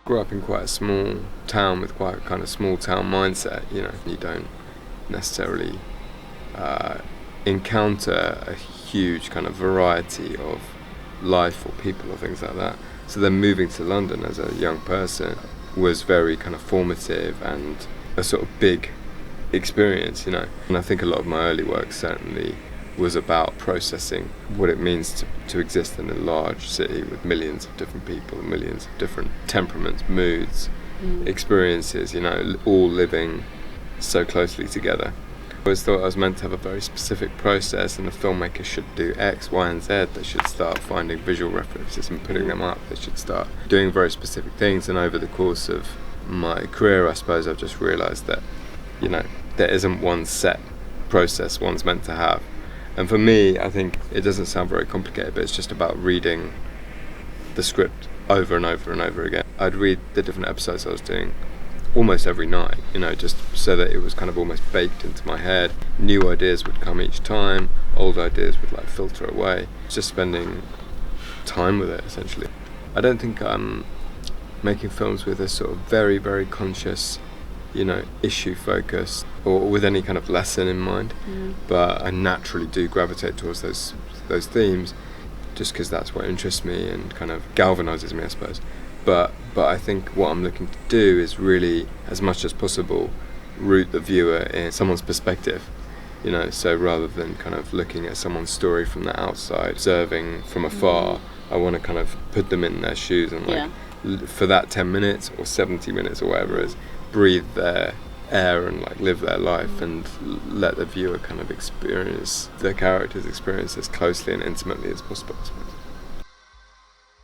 Grew up in quite a small town with quite a kind of small town mindset. You don't necessarily encounter a huge kind of variety of life or people or things like that. So then moving to London as a young person was very kind of formative and a sort of big experience, And I think a lot of my early work certainly was about processing what it means to exist in a large city with millions of different people, millions of different temperaments, moods, experiences, all living so closely together. I always thought I was meant to have a very specific process, and a filmmaker should do X, Y, and Z. They should start finding visual references and putting them up. They should start doing very specific things. And over the course of my career, I suppose I've just realised that, there isn't one set process one's meant to have. And for me, I think it doesn't sound very complicated, but it's just about reading the script over and over and over again. I'd read the different episodes I was doing almost every night, just so that it was kind of almost baked into my head. New ideas would come each time, old ideas would filter away. Just spending time with it, essentially. I don't think I'm making films with a sort of very, very conscious, issue focus or with any kind of lesson in mind, but I naturally do gravitate towards those themes just because that's what interests me and kind of galvanizes me, I suppose. But I think what I'm looking to do is really, as much as possible, root the viewer in someone's perspective, so rather than kind of looking at someone's story from the outside, observing from afar, I want to kind of put them in their shoes and for that 10 minutes or 70 minutes or whatever it is, breathe their air and live their life and let the viewer kind of experience the character's experience as closely and intimately as possible, I suppose.